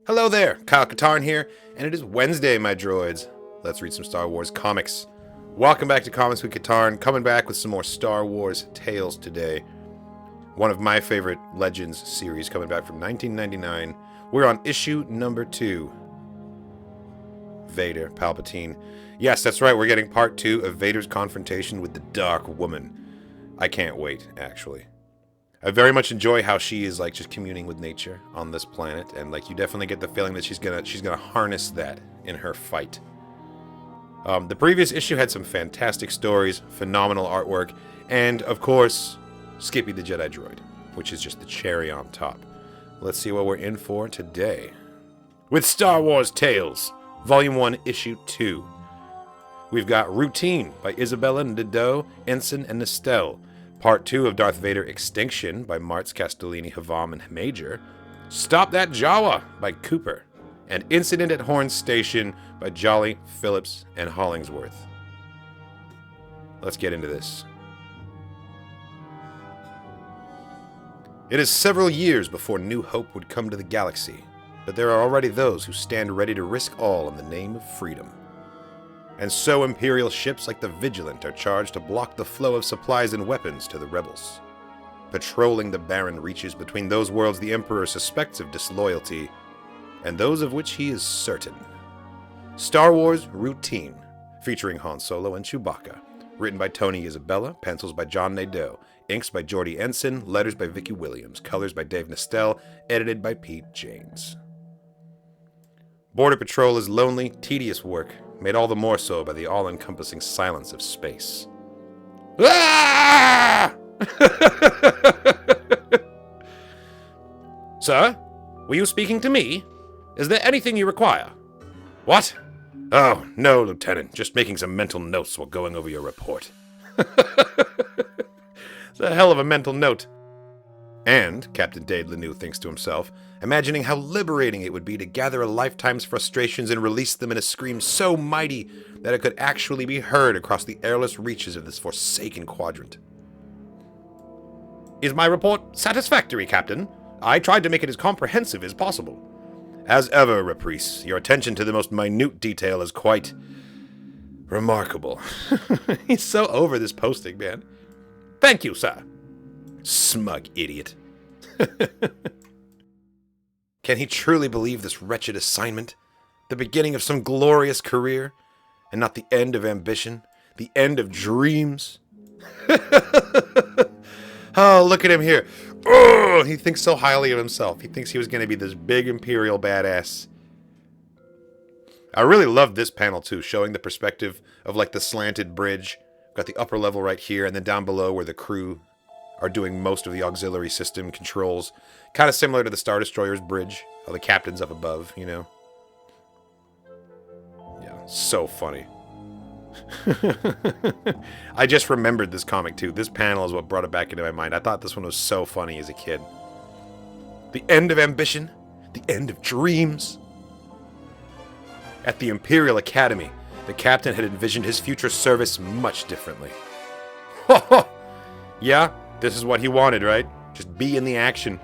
Hello there, Kyle Katarn here, and it is Wednesday, my droids. Let's read some Star Wars comics. Welcome back to Comics with Katarn, coming back with some more Star Wars tales today. One of my favorite Legends series coming back from 1999. We're on issue number 2. Vader, Palpatine. Yes, that's right, we're getting part 2 of Vader's confrontation with the Dark Woman. I can't wait, actually. I very much enjoy how she is like just communing with nature on this planet, and like you definitely get the feeling that she's gonna harness that in her fight. The previous issue had some fantastic stories, phenomenal artwork, and of course, Skippy the Jedi Droid, which is just the cherry on top. Let's see what we're in for today. With Star Wars Tales, Volume 1, Issue 2. We've got Routine by Isabella Nadeau, Ensign, and Nestel. Part 2 of Darth Vader Extinction by Martz, Castellini, Havam, and Major. Stop That Jawa by Cooper. And Incident at Horn Station by Jolly, Phillips, and Hollingsworth. Let's get into this. It is several years before New Hope would come to the galaxy, but there are already those who stand ready to risk all in the name of freedom. And so Imperial ships like the Vigilant are charged to block the flow of supplies and weapons to the rebels, patrolling the barren reaches between those worlds the Emperor suspects of disloyalty and those of which he is certain. Star Wars Routine, featuring Han Solo and Chewbacca, written by Tony Isabella, pencils by John Nadeau, inks by Jordi Ensign, letters by Vicky Williams, colors by Dave Nestel, edited by Pete Janes. Border Patrol is lonely, tedious work, made all the more so by the all-encompassing silence of space. Ah! Sir, were you speaking to me? Is there anything you require? What? Oh, no, Lieutenant. Just making some mental notes while going over your report. It's a hell of a mental note. And, Captain Dade Lanou thinks to himself, imagining how liberating it would be to gather a lifetime's frustrations and release them in a scream so mighty that it could actually be heard across the airless reaches of this forsaken quadrant. Is my report satisfactory, Captain? I tried to make it as comprehensive as possible. As ever, Reprise, your attention to the most minute detail is quite remarkable. He's so over this posting, man. Thank you, sir. Smug idiot. Can he truly believe this wretched assignment? The beginning of some glorious career, and not the end of ambition, the end of dreams? Oh, look at him here. Oh, he thinks so highly of himself. He thinks he was going to be this big Imperial badass. I really love this panel, too, showing the perspective of, like, the slanted bridge. Got the upper level right here, and then down below where the crew are doing most of the auxiliary system controls. Kind of similar to the Star Destroyer's bridge. How the captain's up above, you know? Yeah, so funny. I just remembered this comic, too. This panel is what brought it back into my mind. I thought this one was so funny as a kid. The end of ambition. The end of dreams. At the Imperial Academy, the captain had envisioned his future service much differently. Yeah, this is what he wanted, right? Just be in the action.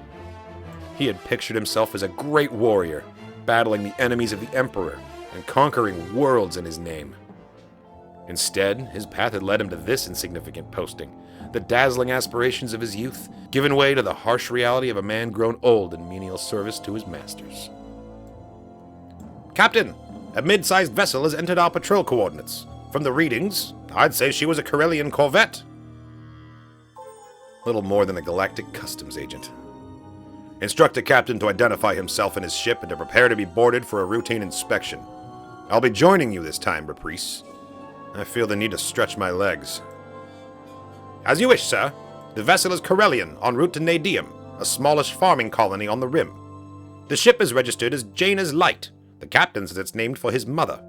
He had pictured himself as a great warrior, battling the enemies of the Emperor and conquering worlds in his name. Instead, his path had led him to this insignificant posting, the dazzling aspirations of his youth, given way to the harsh reality of a man grown old in menial service to his masters. Captain, a mid-sized vessel has entered our patrol coordinates. From the readings, I'd say she was a Corellian corvette. Little more than a galactic customs agent. Instruct the captain to identify himself and his ship and to prepare to be boarded for a routine inspection. I'll be joining you this time, Reprise. I feel the need to stretch my legs. As you wish, sir. The vessel is Corellian, en route to Nadium, a smallish farming colony on the Rim. The ship is registered as Jaina's Light. The captain says it's named for his mother.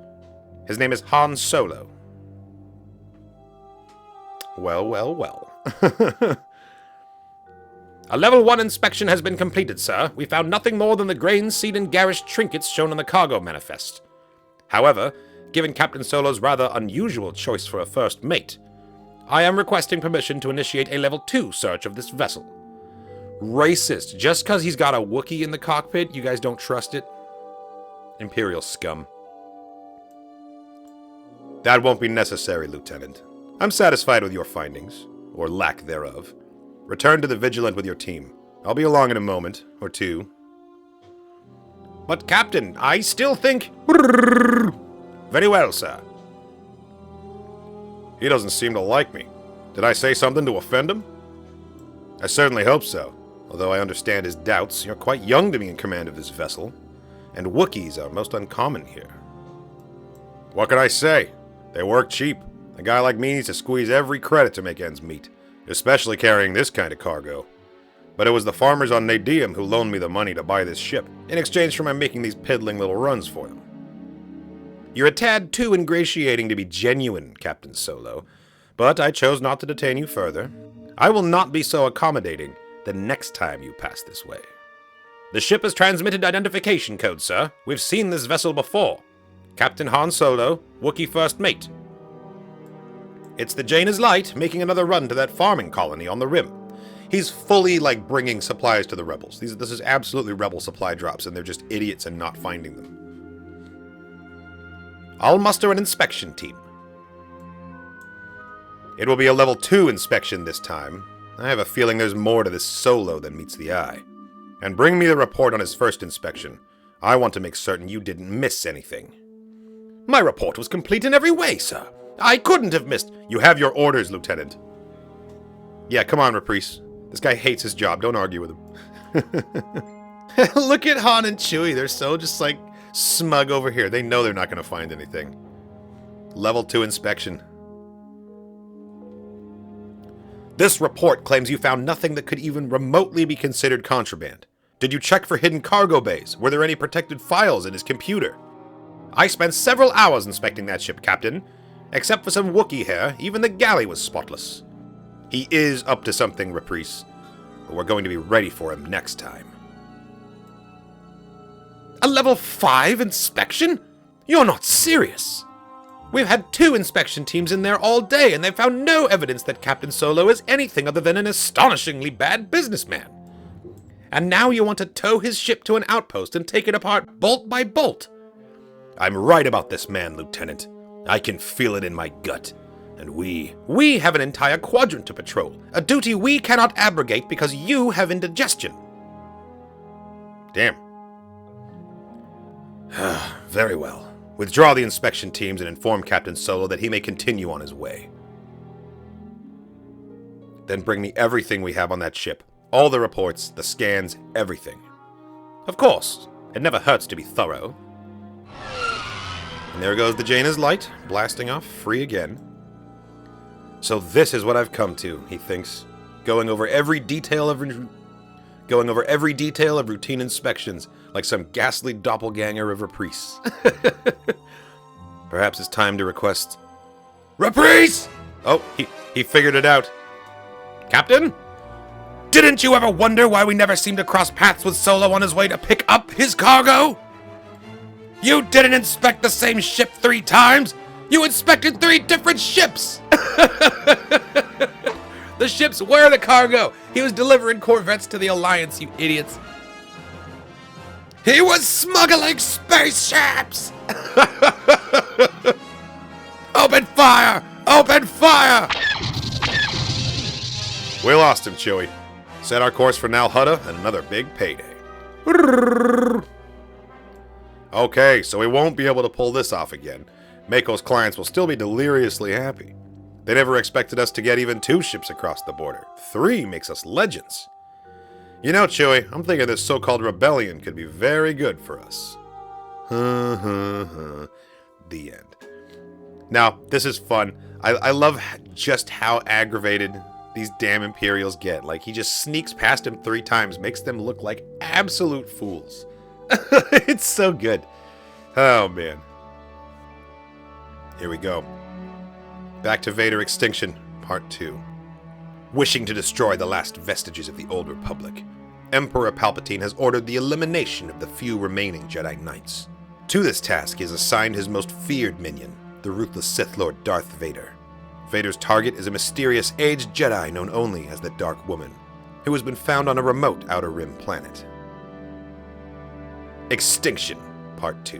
His name is Han Solo. Well, well, well. A level 1 inspection has been completed, sir. We found nothing more than the grain, seed, and garish trinkets shown on the cargo manifest. However, given Captain Solo's rather unusual choice for a first mate, I am requesting permission to initiate a level 2 search of this vessel. Racist. Just because he's got a Wookiee in the cockpit, you guys don't trust it? Imperial scum. That won't be necessary, Lieutenant. I'm satisfied with your findings, or lack thereof. Return to the Vigilant with your team. I'll be along in a moment, or two. But, Captain, I still think... Very well, sir. He doesn't seem to like me. Did I say something to offend him? I certainly hope so. Although I understand his doubts, you're quite young to be in command of this vessel. And Wookiees are most uncommon here. What can I say? They work cheap. A guy like me needs to squeeze every credit to make ends meet. Especially carrying this kind of cargo. But it was the farmers on Nadium who loaned me the money to buy this ship, in exchange for my making these piddling little runs for them. You're a tad too ingratiating to be genuine, Captain Solo, but I chose not to detain you further. I will not be so accommodating the next time you pass this way. The ship has transmitted identification code, sir. We've seen this vessel before. Captain Han Solo, Wookiee First Mate. It's the Jaina's Light making another run to that farming colony on the rim. He's fully, bringing supplies to the rebels. This is absolutely rebel supply drops, and they're just idiots and not finding them. I'll muster an inspection team. It will be a level 2 inspection this time. I have a feeling there's more to this Solo than meets the eye. And bring me the report on his first inspection. I want to make certain you didn't miss anything. My report was complete in every way, sir. I couldn't have missed. You have your orders, Lieutenant. Yeah, come on, Reprise. This guy hates his job. Don't argue with him. Look at Han and Chewie. They're so just, smug over here. They know they're not going to find anything. Level 2 inspection. This report claims you found nothing that could even remotely be considered contraband. Did you check for hidden cargo bays? Were there any protected files in his computer? I spent several hours inspecting that ship, Captain. Except for some Wookiee hair, even the galley was spotless. He is up to something, Reprise, but we're going to be ready for him next time. A level 5 inspection? You're not serious. We've had 2 inspection teams in there all day, and they've found no evidence that Captain Solo is anything other than an astonishingly bad businessman. And now you want to tow his ship to an outpost and take it apart bolt by bolt. I'm right about this man, Lieutenant. I can feel it in my gut. And we have an entire quadrant to patrol, a duty we cannot abrogate because you have indigestion. Damn. Very well. Withdraw the inspection teams and inform Captain Solo that he may continue on his way. Then bring me everything we have on that ship. All the reports, the scans, everything. Of course, it never hurts to be thorough. And there goes the Jaina's Light, blasting off free again. So this is what I've come to, he thinks. Going over every detail of routine inspections, like some ghastly doppelganger of Reprise. Perhaps it's time to request... Reprise! Oh, he figured it out. Captain? Didn't you ever wonder why we never seem to cross paths with Solo on his way to pick up his cargo? You didn't inspect the same ship 3 times! You inspected 3 different ships! The ships were the cargo! He was delivering Corvettes to the Alliance, you idiots! He was smuggling spaceships! Open fire! Open fire! We lost him, Chewie. Set our course for Nal Hutta and another big payday. Okay, so we won't be able to pull this off again. Mako's clients will still be deliriously happy. They never expected us to get even 2 ships across the border. 3 makes us legends. You know, Chewie, I'm thinking this so-called rebellion could be very good for us. The end. Now, this is fun. I love just how aggravated these damn Imperials get. He just sneaks past him 3 times, makes them look like absolute fools. It's so good. Oh, man. Here we go. Back to Vader Extinction, Part 2. Wishing to destroy the last vestiges of the Old Republic, Emperor Palpatine has ordered the elimination of the few remaining Jedi Knights. To this task, he has assigned his most feared minion, the ruthless Sith Lord Darth Vader. Vader's target is a mysterious aged Jedi known only as the Dark Woman, who has been found on a remote Outer Rim planet. Extinction, Part 2,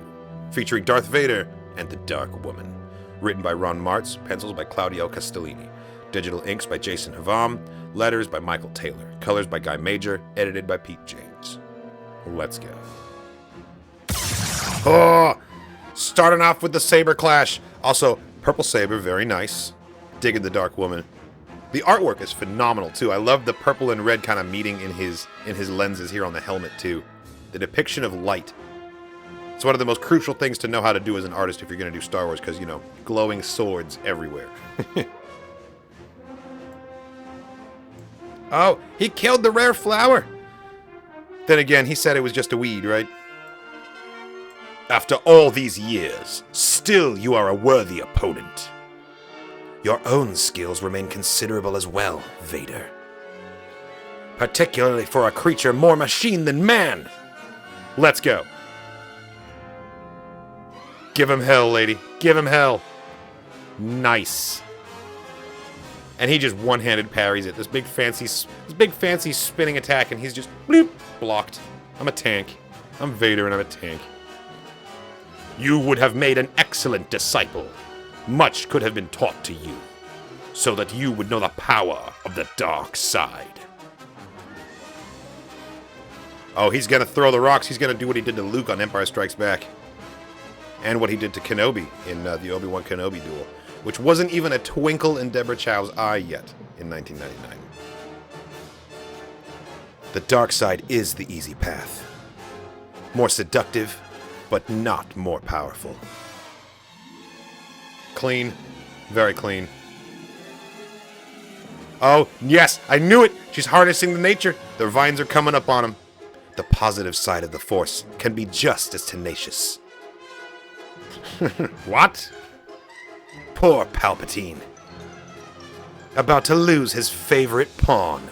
featuring Darth Vader and the Dark Woman. Written by Ron Martz, pencils by Claudio Castellini, digital inks by Jason Havam, letters by Michael Taylor, colors by Guy Major, edited by Pete James. Let's go. Oh! Starting off with the saber clash. Also, purple saber, very nice. Digging the Dark Woman. The artwork is phenomenal too. I love the purple and red kind of meeting in his lenses here on the helmet too. The depiction of light. It's one of the most crucial things to know how to do as an artist if you're going to do Star Wars, because, you know, glowing swords everywhere. Oh, he killed the rare flower. Then again, he said it was just a weed, right? After all these years, still you are a worthy opponent. Your own skills remain considerable as well, Vader. Particularly for a creature more machine than man. Let's go. Give him hell, lady. Give him hell. Nice. And he just one-handed parries it. This big fancy spinning attack, and he's just bloop, blocked. I'm a tank. I'm Vader, and I'm a tank. You would have made an excellent disciple. Much could have been taught to you, so that you would know the power of the dark side. Oh, he's gonna throw the rocks. He's gonna do what he did to Luke on Empire Strikes Back. And what he did to Kenobi in the Obi-Wan Kenobi duel, which wasn't even a twinkle in Deborah Chow's eye yet in 1999. The dark side is the easy path. More seductive, but not more powerful. Clean. Very clean. Oh, yes, I knew it! She's harnessing the nature. The vines are coming up on him. The positive side of the Force can be just as tenacious. What? Poor Palpatine. About to lose his favorite pawn.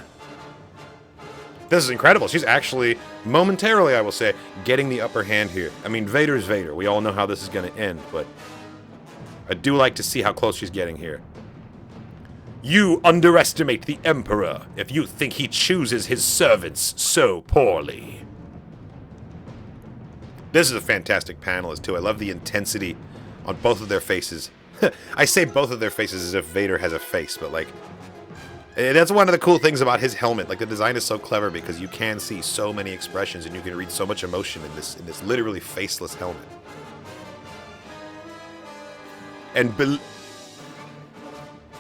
This is incredible. She's actually, momentarily, I will say, getting the upper hand here. I mean, Vader's Vader. We all know how this is going to end, but I do like to see how close she's getting here. You underestimate the Emperor if you think he chooses his servants so poorly. This is a fantastic panel, too. I love the intensity on both of their faces. I say both of their faces as if Vader has a face, but, like, that's one of the cool things about his helmet. Like, the design is so clever because you can see so many expressions and you can read so much emotion in this literally faceless helmet.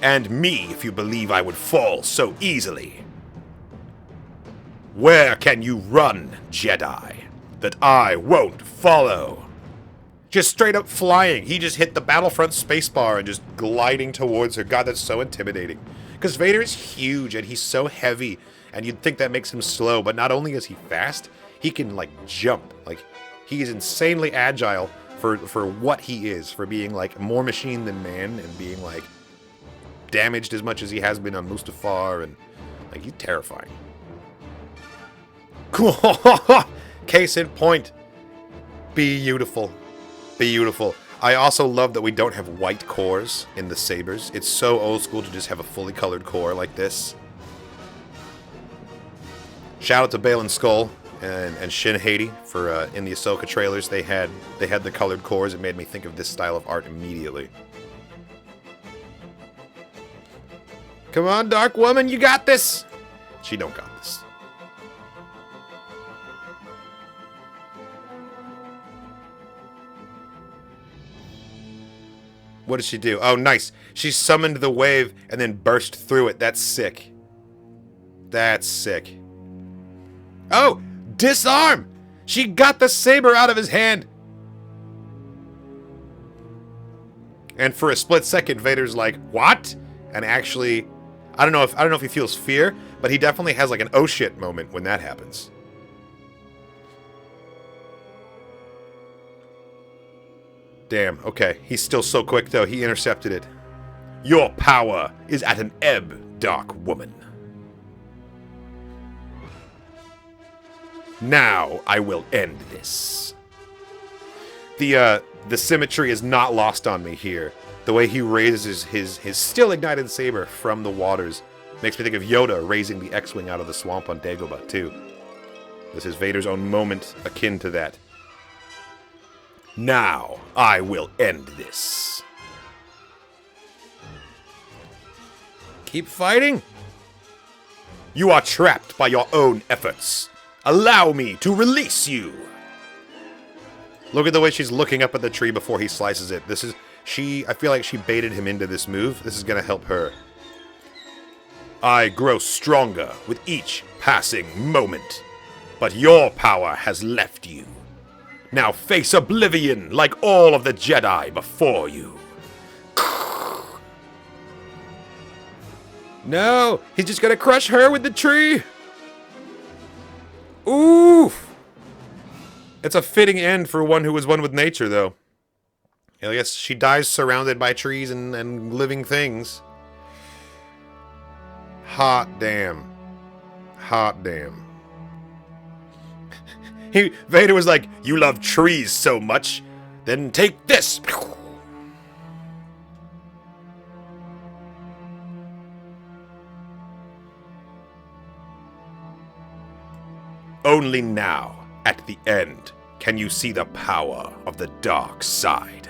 And me, if you believe I would fall so easily. Where can you run, Jedi, that I won't follow? Just straight up flying. He just hit the Battlefront spacebar and just gliding towards her. God, that's so intimidating. Because Vader is huge and he's so heavy, and you'd think that makes him slow, but not only is he fast, he can, like, jump. Like, he is insanely agile for what he is, for being, like, more machine than man, and being, like, damaged as much as he has been on Mustafar, and, like, he's terrifying. Cool. Case in point. Beautiful. Beautiful. I also love that we don't have white cores in the sabers. It's so old school to just have a fully colored core like this. Shout out to Bale and Skull and Shin Hati for in the Ahsoka trailers. They had the colored cores. It made me think of this style of art immediately. Come on, Dark Woman, you got this. She don't got this. What did she do? Oh, nice. She summoned the wave and then burst through it. That's sick. That's sick. Oh, disarm! She got the saber out of his hand. And for a split second, Vader's like, "What?" And actually, I don't know if he feels fear, but he definitely has like an oh shit moment when that happens. Damn, okay. He's still so quick, though. He intercepted it. Your power is at an ebb, Dark Woman. Now I will end this. The symmetry is not lost on me here. The way he raises his still ignited saber from the waters makes me think of Yoda raising the X-Wing out of the swamp on Dagobah, too. This is Vader's own moment akin to that. Now, I will end this. Keep fighting? You are trapped by your own efforts. Allow me to release you. Look at the way she's looking up at the tree before he slices it. I feel like she baited him into this move. This is gonna help her. I grow stronger with each passing moment, but your power has left you. Now face oblivion like all of the Jedi before you. No, he's just gonna crush her with the tree. Oof. It's a fitting end for one who was one with nature, though. I guess she dies surrounded by trees and living things. Hot damn. Hot damn. Vader was like, you love trees so much, then take this. Only now, at the end, can you see the power of the dark side.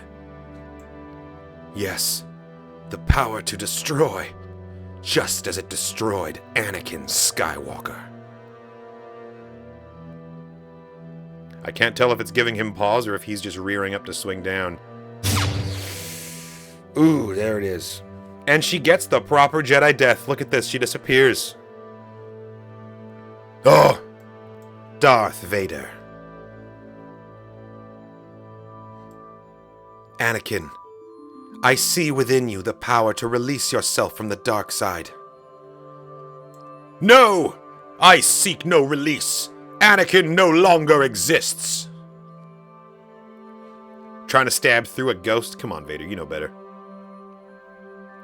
Yes, the power to destroy, just as it destroyed Anakin Skywalker. I can't tell if it's giving him pause or if he's just rearing up to swing down. Ooh, there it is. And she gets the proper Jedi death. Look at this, she disappears. Oh! Darth Vader. Anakin, I see within you the power to release yourself from the dark side. No! I seek no release. Anakin no longer exists. Trying to stab through a ghost? Come on, Vader, you know better.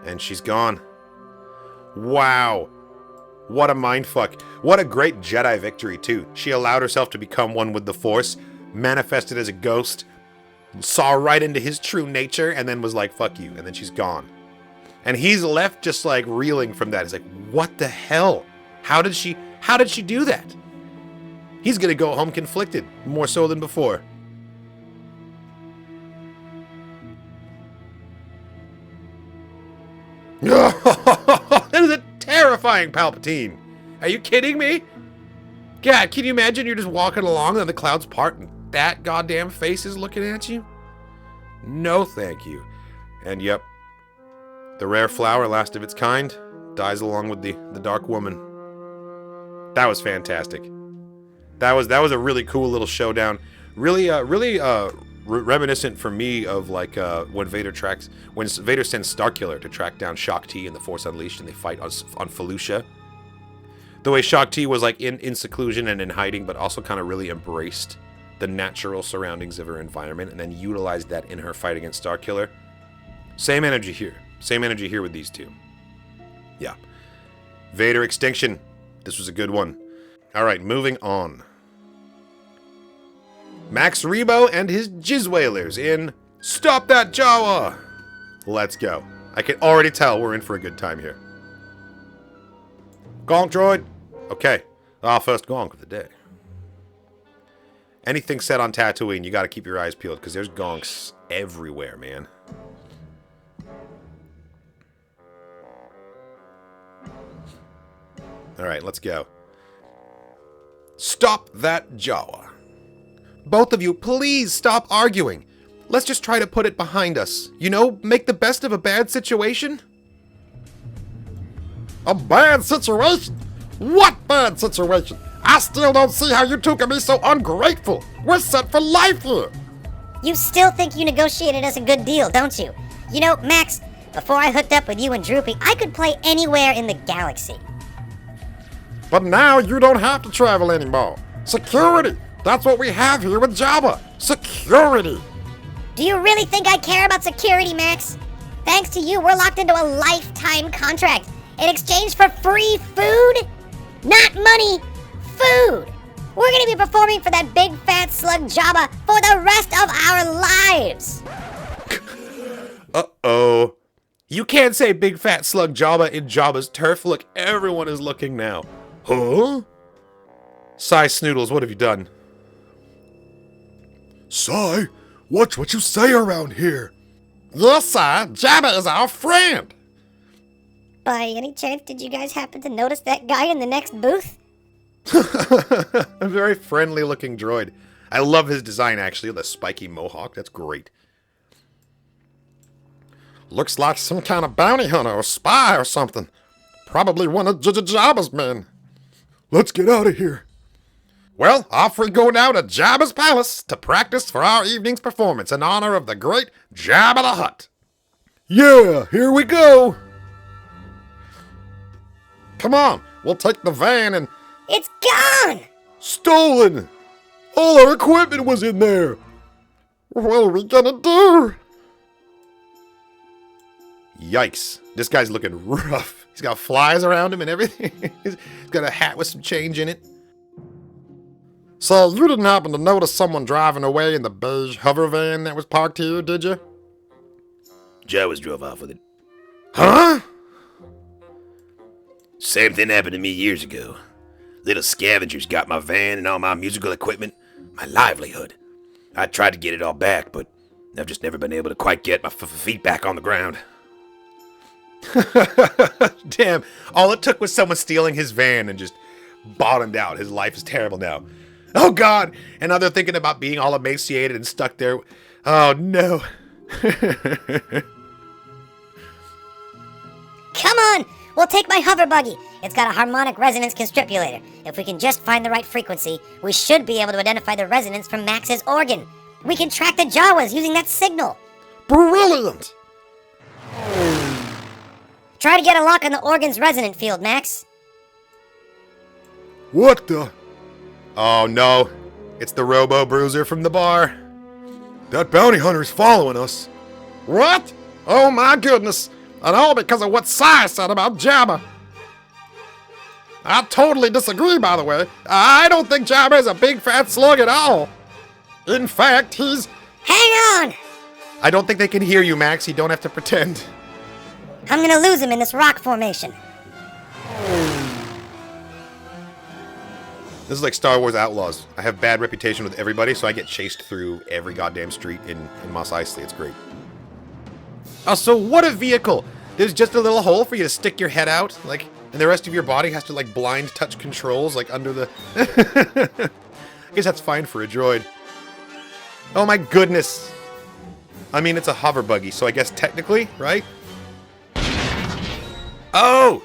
And she's gone. Wow. What a mindfuck. What a great Jedi victory, too. She allowed herself to become one with the Force, manifested as a ghost, saw right into his true nature, and then was like, fuck you. And then she's gone. And he's left just like reeling from that. He's like, what the hell? How did she do that? He's gonna go home conflicted, more so than before. That is a terrifying Palpatine. Are you kidding me? God, can you imagine you're just walking along and the clouds part and that goddamn face is looking at you? No, thank you. And yep, the rare flower, last of its kind, dies along with the Dark Woman. That was fantastic. That was a really cool little showdown. Really reminiscent for me of like when Vader sends Starkiller to track down Shaak Ti in the Force Unleashed, and they fight on Felucia. The way Shaak Ti was like in seclusion and in hiding, but also kind of really embraced the natural surroundings of her environment, and then utilized that in her fight against Starkiller. Same energy here. Same energy here with these two. Yeah. Vader Extinction. This was a good one. All right, moving on. Max Rebo and his Jizzwailers in Stop That Jawa! Let's go. I can already tell we're in for a good time here. Gonk droid! Okay, our first gonk of the day. Anything set on Tatooine, you gotta keep your eyes peeled, because there's gonks everywhere, man. Alright, let's go. Stop that Jawa. Both of you, please stop arguing. Let's just try to put it behind us. You know, make the best of a bad situation. A bad situation? What bad situation? I still don't see how you two can be so ungrateful. We're set for life here. You still think you negotiated us a good deal, don't you? You know, Max, before I hooked up with you and Droopy, I could play anywhere in the galaxy. But now you don't have to travel anymore. Security! That's what we have here with Jawa. Security! Do you really think I care about security, Max? Thanks to you, we're locked into a lifetime contract in exchange for free food? Not money, food! We're gonna be performing for that big fat slug Jawa for the rest of our lives! Uh-oh. You can't say big fat slug Jawa in Jabba's turf. Look, everyone is looking now. Huh? Sai Snoodles, what have you done? Sai, Watch what you say around here. Yes, sir. Jabba is our friend. By any chance, did you guys happen to notice that guy in the next booth? A very friendly looking droid. I love his design, actually. The spiky mohawk. That's great. Looks like some kind of bounty hunter or spy or something. Probably one of Jabba's men. Let's get out of here. Well, off we go now to Jabba's palace to practice for our evening's performance in honor of the great Jabba the Hutt. Yeah, here we go. Come on, we'll take the van and... It's gone! Stolen! All our equipment was in there. What are we gonna do? Yikes. This guy's looking rough. He's got flies around him and everything. He's got a hat with some change in it. So, you didn't happen to notice someone driving away in the beige hover van that was parked here, did you? Jawas drove off with it. Huh? Same thing happened to me years ago. Little scavengers got my van and all my musical equipment, my livelihood. I tried to get it all back, but I've just never been able to quite get my feet back on the ground. Damn. All it took was someone stealing his van and just bottomed out. His life is terrible now. Oh, God. And now they're thinking about being all emaciated and stuck there. Oh, no. Come on! We'll take my hover buggy. It's got a harmonic resonance constripulator. If we can just find the right frequency, we should be able to identify the resonance from Max's organ. We can track the Jawas using that signal. Brilliant! Try to get a lock on the organ's resonant field, Max. What the? Oh, no. It's the Robo-Bruiser from the bar. That bounty hunter's following us. What? Oh my goodness. And all because of what Sai said about Jabba. I totally disagree, by the way. I don't think Jabba is a big fat slug at all. In fact, he's... Hang on! I don't think they can hear you, Max. You don't have to pretend. I'm gonna lose him in this rock formation. This is like Star Wars Outlaws. I have bad reputation with everybody, so I get chased through every goddamn street in Mos Eisley. It's great. Oh, so what a vehicle! There's just a little hole for you to stick your head out, like, and the rest of your body has to, like, blind touch controls, like, under the... I guess that's fine for a droid. Oh my goodness! I mean, it's a hover buggy, so I guess technically, right? Oh!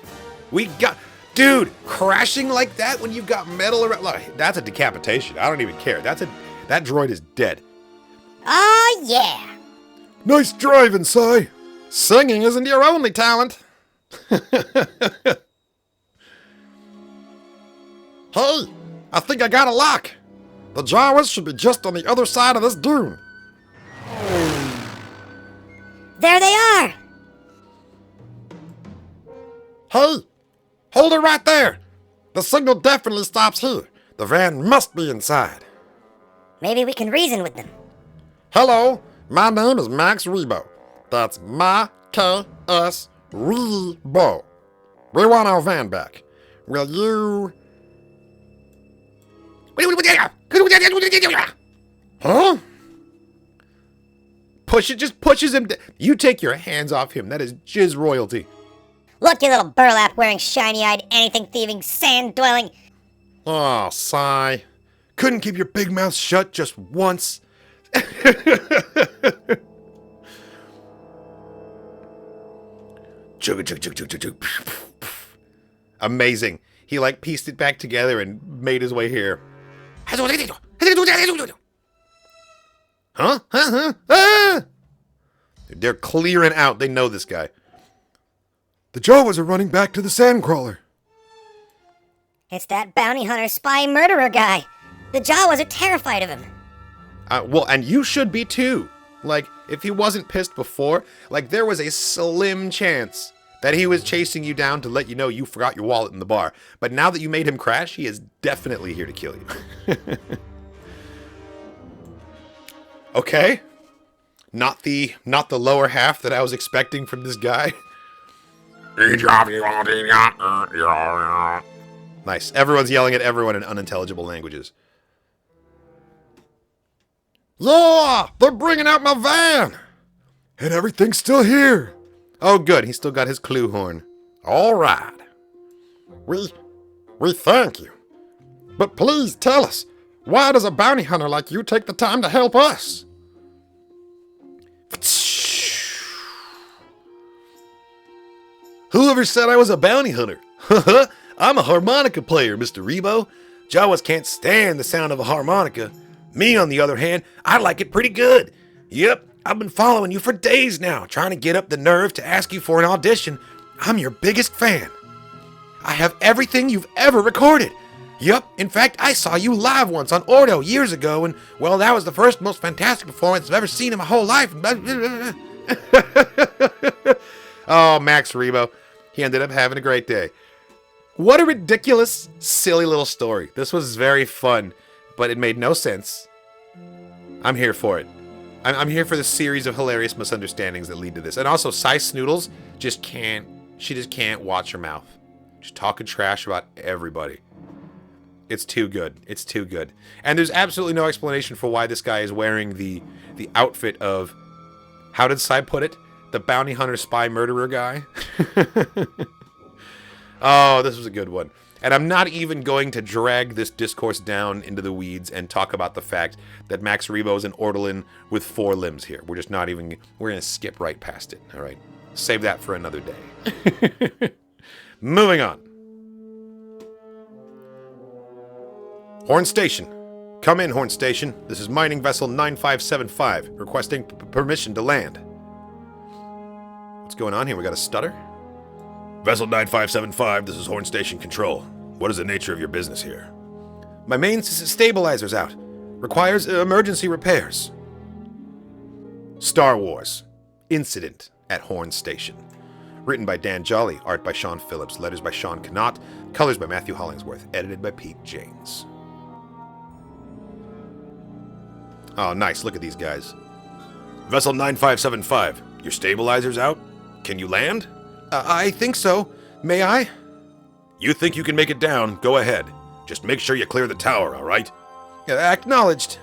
We got... Dude, crashing like that when you've got metal around... Look, that's a decapitation. I don't even care. That droid is dead. Oh, yeah! Nice driving, Sai. Singing isn't your only talent. Hey, I think I got a lock. The Jawas should be just on the other side of this dune. There they are! Hey, hold it right there. The signal definitely stops here. The van must be inside. Maybe we can reason with them. Hello, my name is Max Rebo. That's M-A-K-S Rebo. We want our van back. Will you... Huh? Push it, just pushes him. You take your hands off him. That is jizz royalty. Look, you little burlap wearing shiny-eyed, anything thieving, sand dwelling. Oh, Sai. Couldn't keep your big mouth shut just once. Amazing. He like pieced it back together and made his way here. Huh? Ah! They're clearing out. They know this guy. The Jawas are running back to the Sandcrawler. It's that bounty hunter, spy, murderer guy. The Jawas are terrified of him. Well, and you should be too. Like, if he wasn't pissed before, like, there was a slim chance that he was chasing you down to let you know you forgot your wallet in the bar. But now that you made him crash, he is definitely here to kill you. Okay. Not the lower half that I was expecting from this guy. Nice. Everyone's yelling at everyone in unintelligible languages. Yeah, they're bringing out my van. And everything's still here. Oh, good. He's still got his clue horn. All right. We thank you. But please tell us, why does a bounty hunter like you take the time to help us? Whoever said I was a bounty hunter? I'm a harmonica player, Mr. Rebo. Jawas can't stand the sound of a harmonica. Me, on the other hand, I like it pretty good. Yep, I've been following you for days now, trying to get up the nerve to ask you for an audition. I'm your biggest fan. I have everything you've ever recorded. Yup, in fact, I saw you live once on Ordo years ago, and, well, that was the first most fantastic performance I've ever seen in my whole life. Oh, Max Rebo. He ended up having a great day. What a ridiculous, silly little story. This was very fun, but it made no sense. I'm here for it. I'm here for the series of hilarious misunderstandings that lead to this. And also, Cy Snoodles just can't watch her mouth. Just talking trash about everybody. It's too good. It's too good. And there's absolutely no explanation for why this guy is wearing the outfit of, how did Cy put it? The bounty hunter spy murderer guy. Oh, this was a good one. And I'm not even going to drag this discourse down into the weeds and talk about the fact that Max Rebo is an ortolan with 4 limbs here. We're just not even, we're going to skip right past it, all right? Save that for another day. Moving on. Horn Station. Come in, Horn Station. This is mining vessel 9575, requesting permission to land. What's going on here? We got a stutter? Vessel 9575, this is Horn Station Control. What is the nature of your business here? My main stabilizer's out. Requires emergency repairs. Star Wars. Incident at Horn Station. Written by Dan Jolly, art by Sean Phillips, letters by Sean Connaught, colors by Matthew Hollingsworth, edited by Pete James. Oh, nice. Look at these guys. Vessel 9575, your stabilizer's out? Can you land? I think so. May I? You think you can make it down, go ahead. Just make sure you clear the tower, alright? Acknowledged.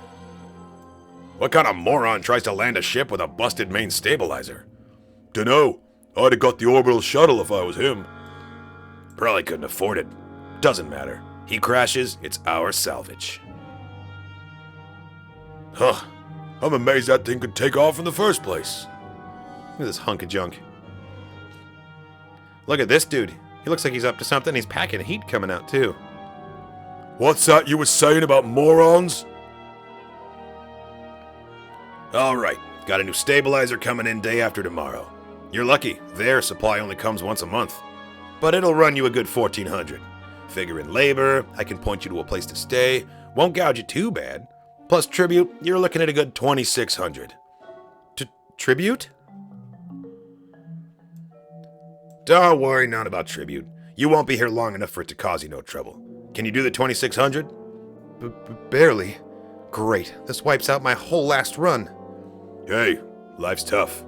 What kind of moron tries to land a ship with a busted main stabilizer? Dunno. I'd have got the orbital shuttle if I was him. Probably couldn't afford it. Doesn't matter. He crashes, it's our salvage. Huh. I'm amazed that thing could take off in the first place. Look at this hunk of junk. Look at this dude. He looks like he's up to something. He's packing heat coming out, too. What's that you was saying about morons? Alright, got a new stabilizer coming in day after tomorrow. You're lucky, their supply only comes once a month. But it'll run you a good $1,400. Figure in labor, I can point you to a place to stay, won't gouge you too bad. Plus tribute, you're looking at a good $2,600. Tribute? Don't worry, not about tribute. You won't be here long enough for it to cause you no trouble. Can you do the $2,600? Barely. Great. This wipes out my whole last run. Hey, life's tough.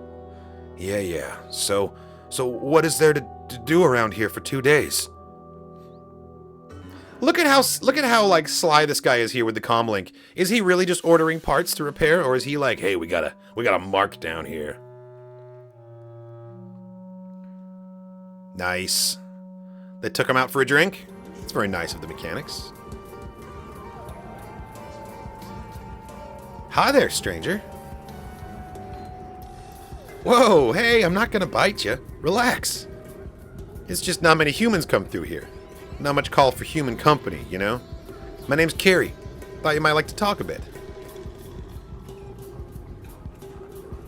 Yeah. So what is there to do around here for 2 days? Look at how like sly this guy is here with the comlink. Is he really just ordering parts to repair, or is he like, hey, we got a mark down here? Nice. They took him out for a drink? It's very nice of the mechanics. Hi there, stranger. Whoa, hey, I'm not gonna bite you. Relax. It's just not many humans come through here. Not much call for human company, you know? My name's Carrie. Thought you might like to talk a bit.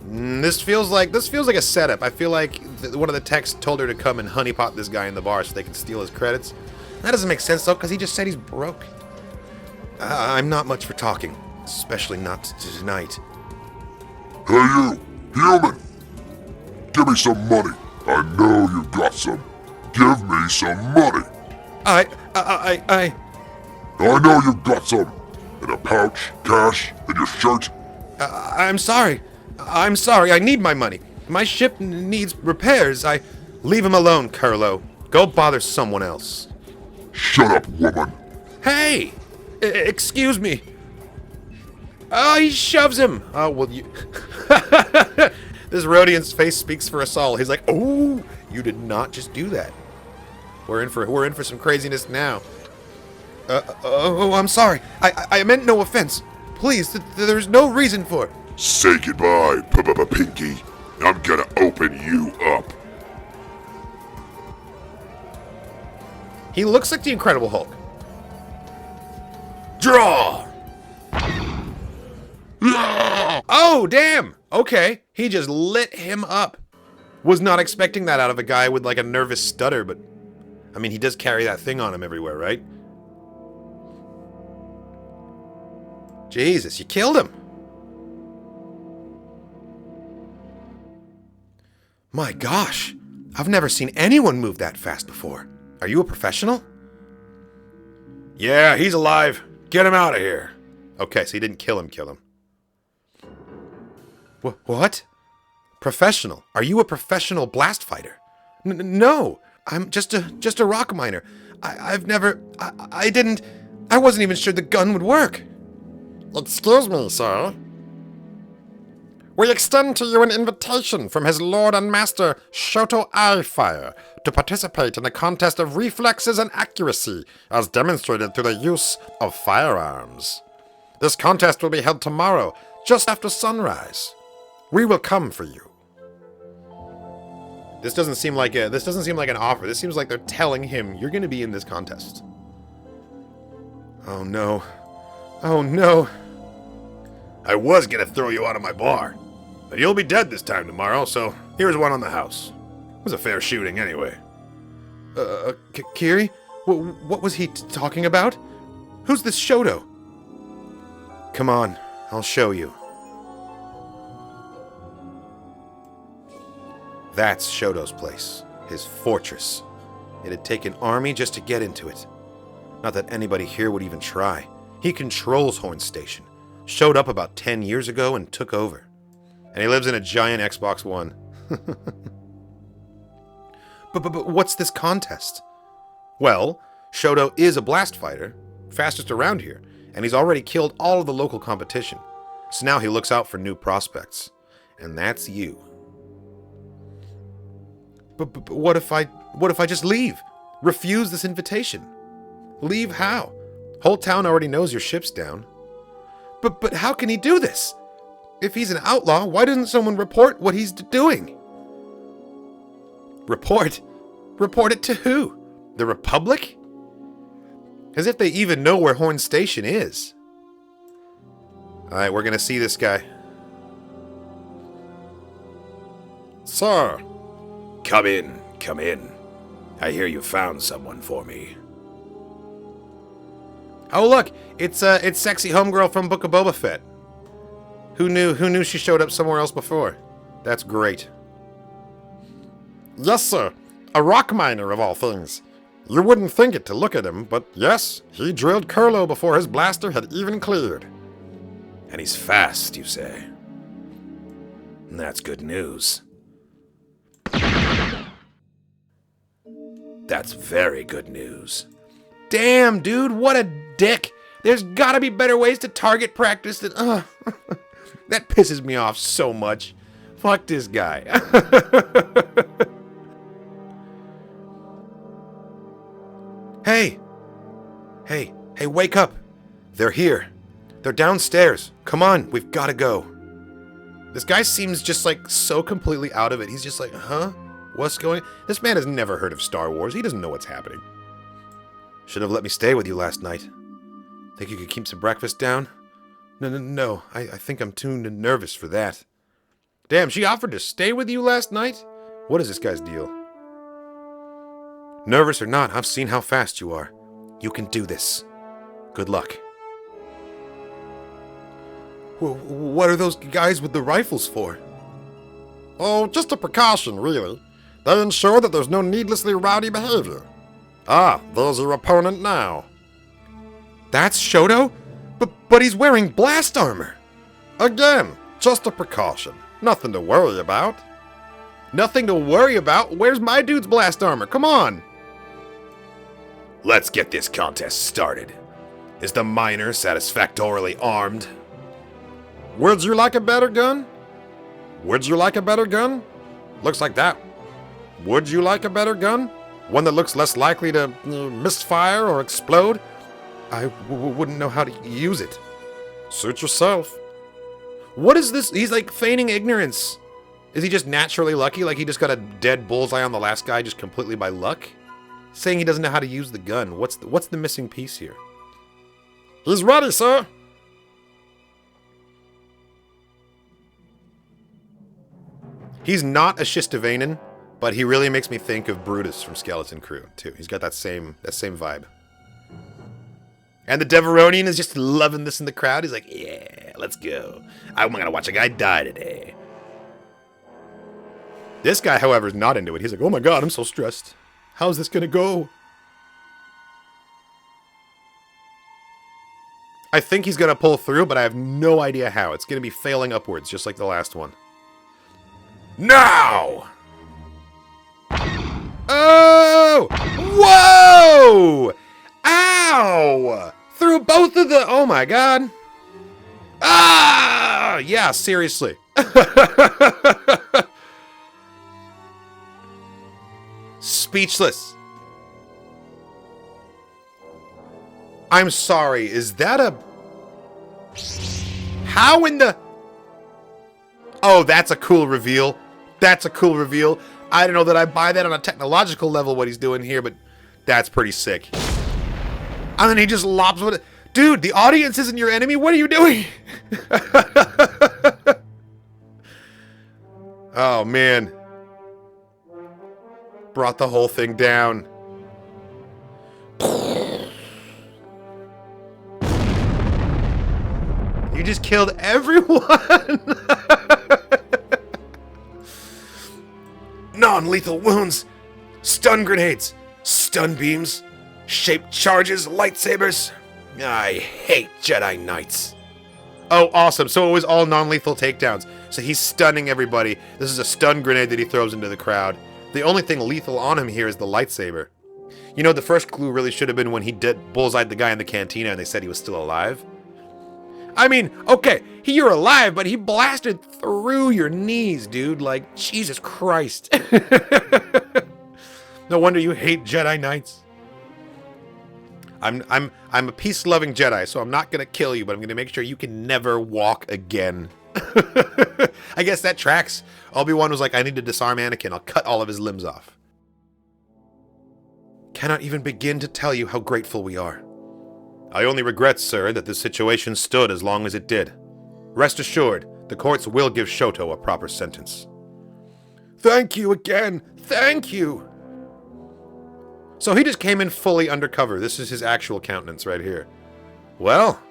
This feels like a setup. I feel like one of the techs told her to come and honeypot this guy in the bar so they can steal his credits. That doesn't make sense though, because he just said he's broke. I'm not much for talking, especially not tonight. Hey you, human! Give me some money. I know you got some. Give me some money. I know you got some. In a pouch, cash, in your shirt. I'm sorry. I need my money. My ship needs repairs. Leave him alone, Curlo. Go bother someone else. Shut up, woman. Hey! Excuse me. Oh, he shoves him. Oh, well, you... This Rhodian's face speaks for us all. He's like, oh, you did not just do that. We're in for some craziness now. Oh, I'm sorry. I meant no offense. Please, there's no reason for it. Say goodbye, Pinky. I'm gonna open you up. He looks like the Incredible Hulk. Draw! Oh, damn! Okay, he just lit him up. Was not expecting that out of a guy with like a nervous stutter, but... I mean, he does carry that thing on him everywhere, right? Jesus, you killed him! My gosh, I've never seen anyone move that fast before. Are you a professional? Yeah, he's alive. Get him out of here. Okay, so he didn't kill him. What? Professional? Are you a professional blast fighter? No, I'm just a rock miner. I wasn't even sure the gun would work. Excuse me, sir. We extend to you an invitation from his lord and master, Shoto Eyefire, to participate in a contest of reflexes and accuracy, as demonstrated through the use of firearms. This contest will be held tomorrow, just after sunrise. We will come for you. This doesn't seem like an offer. This seems like they're telling him, you're going to be in this contest. Oh no. Oh no. I was gonna throw you out of my bar, but you'll be dead this time tomorrow, so here's one on the house. It was a fair shooting anyway. Kiri? What was he talking about? Who's this Shoto? Come on, I'll show you. That's Shoto's place, his fortress. It had taken army just to get into it. Not that anybody here would even try. He controls Horn Station. Showed up about 10 years ago and took over. And he lives in a giant Xbox One. But what's this contest? Well, Shoto is a blast fighter, fastest around here, and he's already killed all of the local competition. So now he looks out for new prospects. And that's you. But what if I just leave? Refuse this invitation? Leave how? Whole town already knows your ship's down. But how can he do this? If he's an outlaw, why doesn't someone report what he's doing? Report? Report it to who? The Republic? As if they even know where Horn Station is. Alright, we're gonna see this guy. Sir. Come in, come in. I hear you found someone for me. Oh look, it's sexy homegirl from Book of Boba Fett. Who knew she showed up somewhere else before? That's great. Yes, sir. A rock miner of all things. You wouldn't think it to look at him, but yes, he drilled Curlo before his blaster had even cleared. And he's fast, you say? That's good news. That's very good news. Damn, dude, what a dick. There's gotta be better ways to target practice than... That pisses me off so much. Fuck this guy. Hey, wake up. They're here. They're downstairs. Come on, we've gotta go. This guy seems just like so completely out of it. He's just like, huh? What's going on? This man has never heard of Star Wars. He doesn't know what's happening. Should have let me stay with you last night. Think you could keep some breakfast down? No. I think I'm too nervous for that. Damn, she offered to stay with you last night? What is this guy's deal? Nervous or not, I've seen how fast you are. You can do this. Good luck. What are those guys with the rifles for? Oh, just a precaution, really. They ensure that there's no needlessly rowdy behavior. Ah, there's your opponent now. That's Shoto? But he's wearing blast armor. Again, just a precaution. Nothing to worry about. Nothing to worry about? Where's my dude's blast armor? Come on. Let's get this contest started. Is the miner satisfactorily armed? Would you like a better gun? Would you like a better gun? Looks like that. Would you like a better gun? One that looks less likely to misfire or explode? I wouldn't know how to use it. Suit yourself. What is this? He's like feigning ignorance. Is he just naturally lucky? Like he just got a dead bullseye on the last guy just completely by luck? Saying he doesn't know how to use the gun. What's the missing piece here? He's ready, sir. He's not a Shistavanen, but he really makes me think of Brutus from Skeleton Crew, too. He's got that same vibe. And the Deveronian is just loving this in the crowd. He's like, yeah, let's go. I'm gonna watch a guy die today. This guy, however, is not into it. He's like, oh my god, I'm so stressed. How's this gonna go? I think he's gonna pull through, but I have no idea how. It's gonna be failing upwards, just like the last one. Now! Oh! Whoa! Ow! Through both of the... Oh my god. Ah! Yeah, seriously. Speechless. I'm sorry, is that a... How in the... Oh, that's a cool reveal. That's a cool reveal. I don't know that I buy that on a technological level, what he's doing here, but that's pretty sick. And then he just lops with it. Dude, the audience isn't your enemy. What are you doing? Oh, man. Brought the whole thing down. You just killed everyone. Non-lethal wounds, stun grenades, stun beams, shaped charges, lightsabers. I hate Jedi Knights. Oh, awesome. So it was all non-lethal takedowns. So he's stunning everybody. This is a stun grenade that he throws into the crowd. The only thing lethal on him here is the lightsaber. You know, the first clue really should have been when he bullseyed the guy in the cantina and they said he was still alive. I mean, okay, you're alive, but he blasted through your knees, dude. Like, Jesus Christ. No wonder you hate Jedi Knights. I'm a peace-loving Jedi, so I'm not gonna kill you, but I'm gonna make sure you can never walk again. I guess that tracks. Obi-Wan was like, I need to disarm Anakin. I'll cut all of his limbs off. Cannot even begin to tell you how grateful we are. I only regret, sir, that this situation stood as long as it did. Rest assured, the courts will give Shoto a proper sentence. Thank you again. Thank you. So he just came in fully undercover. This is his actual countenance right here. Well,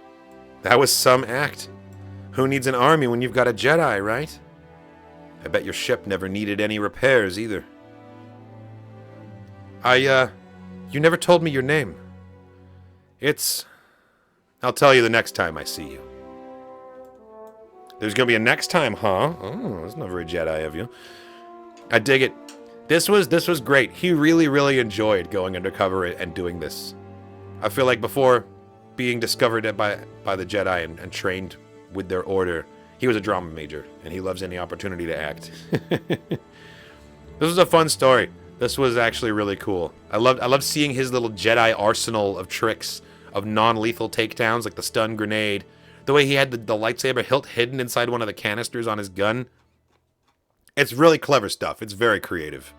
that was some act. Who needs an army when you've got a Jedi, right? I bet your ship never needed any repairs either. You never told me your name. I'll tell you the next time I see you. There's gonna be a next time, huh? Oh, that's not very Jedi of you. I dig it. This was great. He really, really enjoyed going undercover and doing this. I feel like before being discovered by the Jedi and trained with their order, he was a drama major, and he loves any opportunity to act. This was a fun story. This was actually really cool. I loved seeing his little Jedi arsenal of tricks, of non-lethal takedowns, like the stun grenade. The way he had the lightsaber hilt hidden inside one of the canisters on his gun. It's really clever stuff. It's very creative.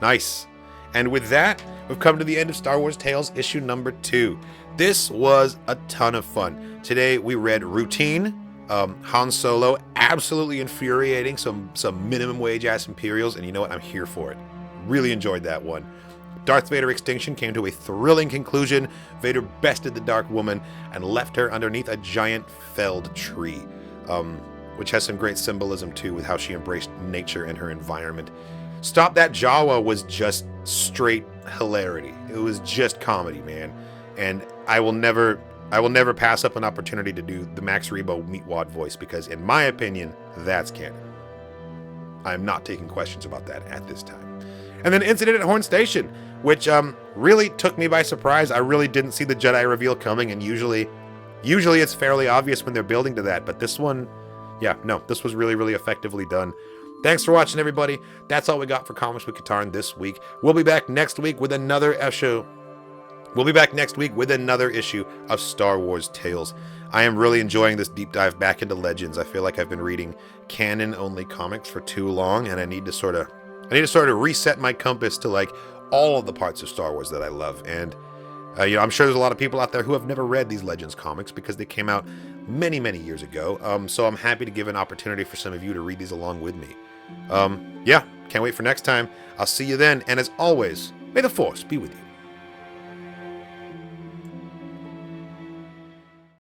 Nice. And with that, we've come to the end of Star Wars Tales issue number 2. This was a ton of fun. Today we read Routine, Han Solo, absolutely infuriating, some minimum wage ass Imperials, and you know what? I'm here for it. Really enjoyed that one. Darth Vader Extinction came to a thrilling conclusion. Vader bested the Dark Woman and left her underneath a giant felled tree, which has some great symbolism too with how she embraced nature and her environment. Stop That Jawa was just straight hilarity. It was just comedy, man. And I will never pass up an opportunity to do the Max Rebo Meatwad voice because, in my opinion, that's canon. I am not taking questions about that at this time. And then Incident at Horn Station, which really took me by surprise. I really didn't see the Jedi reveal coming, and usually Usually it's fairly obvious when they're building to that, but this one, yeah, no, this was really, really effectively done. Thanks for watching, everybody. That's all we got for Comics with Katarn this week. We'll be back next week with another issue. Of Star Wars Tales. I am really enjoying this deep dive back into Legends. I feel like I've been reading canon-only comics for too long, and I need to sort of reset my compass to like all of the parts of Star Wars that I love. And I'm sure there's a lot of people out there who have never read these Legends comics because they came out many, many years ago. So I'm happy to give an opportunity for some of you to read these along with me. Yeah, can't wait for next time. I'll see you then. And as always, may the Force be with you.